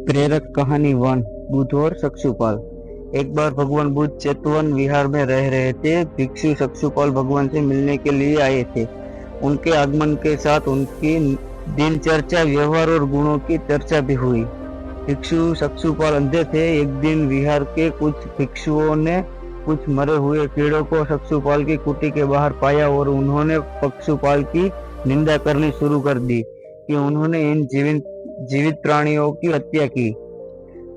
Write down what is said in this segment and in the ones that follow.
प्रेरक कहानी 1। बुद्ध और शिशुपाल। एक बार भगवान बुद्ध चेतवन विहार में रह रहे थे। भिक्षु शिशुपाल भगवान से मिलने के लिए आए थे। उनके आगमन के साथ उनकी दिनचर्या, व्यवहार और गुणों की चर्चा भी हुई। भिक्षु शिशुपाल अंधे थे। एक दिन विहार के कुछ भिक्षुओं ने कुछ मरे हुए कीड़ों को शिशुपाल की कुटी के बाहर पाया और उन्होंने शिशुपाल की निंदा करनी शुरू कर दी कि उन्होंने इन जीवित प्राणियों की हत्या की।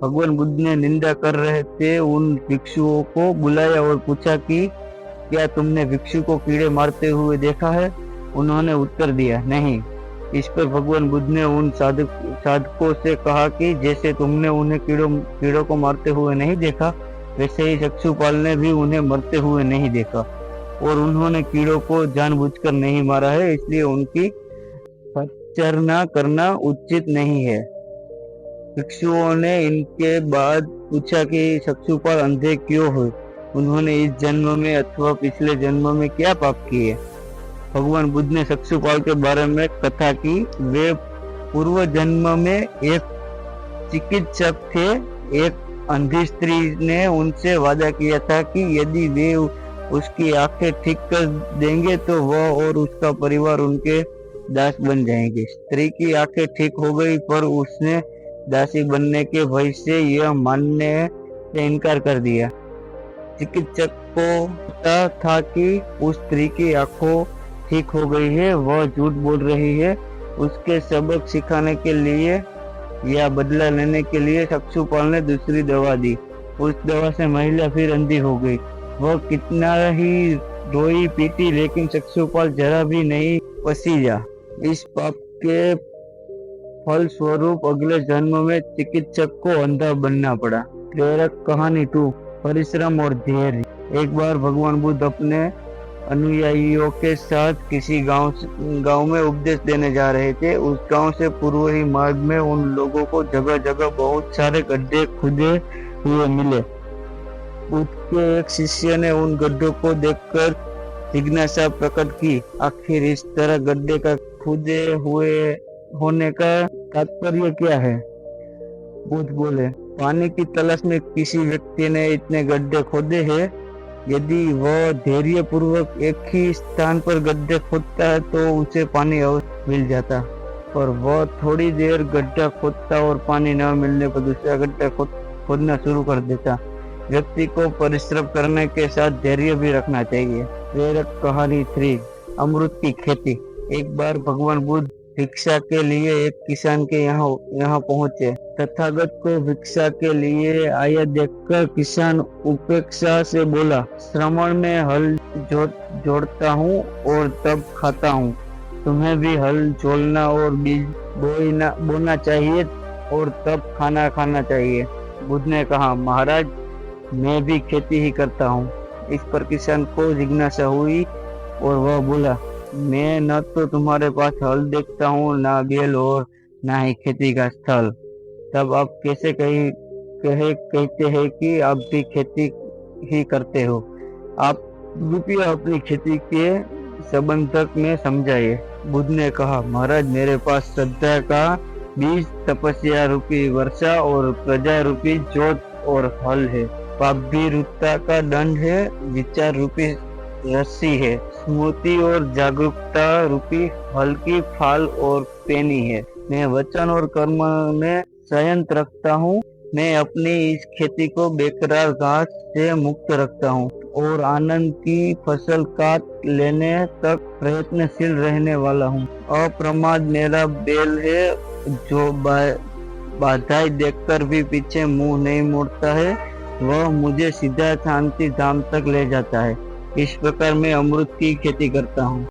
भगवान बुद्ध ने निंदा कर रहे थे उन भिक्षुओं को बुलाया और पूछा कि क्या तुमने भिक्षु को कीड़े मारते हुए देखा है? उन्होंने उत्तर दिया, नहीं। इस पर भगवान बुद्ध ने उन साधकों से कहा कि जैसे तुमने उन्हें कीड़ों को मारते हुए नहीं देखा, वैसे ही शिशुपाल ने भी उन्हें मरते हुए नहीं देखा और उन्होंने कीड़ों को जानबूझकर नहीं मारा है, इसलिए उनकी चर्चा करना उचित नहीं है। भिक्षुओं ने इनके बाद पूछा कि शिशुपाल अंधे क्यों हुए? उन्होंने इस जन्म में अथवा पिछले जन्म में क्या पाप किए? भगवान बुद्ध ने शिशुपाल के बारे में कथा की। वे पूर्व जन्म में एक चिकित्सक थे। एक अंधी स्त्री ने उनसे वादा किया था कि यदि वे उसकी आंखें ठीक कर देंगे तो वह और उसका परिवार उनके दास बन जाएंगे। स्त्री की आंखें ठीक हो गई, पर उसने दासी बनने के भय से यह मानने से इनकार कर दिया। चिकित्सक को पता था कि उस स्त्री की आंखों ठीक हो गई है, वह झूठ बोल रही है। उसके सबक सिखाने के लिए या बदला लेने के लिए शिशुपाल ने दूसरी दवा दी। उस दवा से महिला फिर अंधी हो गई। वह कितना ही रोई पीटी, लेकिन शिशुपाल जरा भी नहीं पसीजा। इस पाप के फल स्वरूप अगले जन्म में चिकित्सक को अंधा बनना पड़ा। प्रेरक कहानी 2। परिश्रम और धैर्य। एक बार भगवान बुद्ध अपने अनुयायियों के साथ किसी गांव में उपदेश देने जा रहे थे। उस गांव से पूर्व ही मार्ग में उन लोगों को जगह जगह बहुत सारे गड्ढे खुदे हुए मिले। बुद्ध के एक शिष्य ने उन गड्ढों को देखकर जिज्ञासा प्रकट की, आखिर इस तरह गड्ढे का खुदे हुए होने का तात्पर्य क्या है? बुद्ध बोले, पानी की तलाश में किसी व्यक्ति ने इतने गड्ढे खोदे हैं। यदि वह धैर्य पूर्वक एक ही स्थान पर गड्ढे खोदता है तो उसे पानी अवश्य मिल जाता, पर वह थोड़ी देर गड्ढा खोदता और पानी न मिलने पर दूसरा गड्ढा खोदना शुरू कर देता। व्यक्ति को परिश्रम करने के साथ धैर्य भी रखना चाहिए। प्रेरक कहानी 3। अमरूद की खेती। एक बार भगवान बुद्ध भिक्षा के लिए एक किसान के यहाँ पहुँचे। तथागत को भिक्षा के लिए आया देखकर किसान उपेक्षा से बोला, श्रमण में हल जोड़ता हूँ और तब खाता हूँ। तुम्हें भी हल जोड़ना और बीज बोना चाहिए और तब खाना खाना चाहिए। बुद्ध ने कहा, महाराज, मैं भी खेती ही करता हूँ। इस पर किसान को जिज्ञासा हुई और वह बोला, मैं न तो तुम्हारे पास हल देखता हूँ, ना बैल और ना ही खेती का स्थल। तब आप कैसे कहते हैं कि आप भी खेती ही करते हो? आप रुपया अपनी खेती के संबंधक में समझाइए। बुद्ध ने कहा, महाराज, मेरे पास श्रद्धा का बीज, तपस्या रूपी वर्षा और प्रजा रूपी जोत और हल है। पापभीरुता का दंड है, विचार रूपी रस्सी है, स्मृति और जागरूकता रूपी हल की फाल और पेनी है। मैं वचन और कर्म में संयम रखता हूँ। मैं अपनी इस खेती को बेकरार घास से मुक्त रखता हूँ और आनंद की फसल काट लेने तक प्रयत्नशील रहने वाला हूँ। अप्रमाद मेरा बैल है, जो बाधाएं देखकर भी पीछे मुंह नहीं मोड़ता है। वह मुझे सीधा शांति धाम तक ले जाता है। इस प्रकार मैं अमरूद की खेती करता हूँ।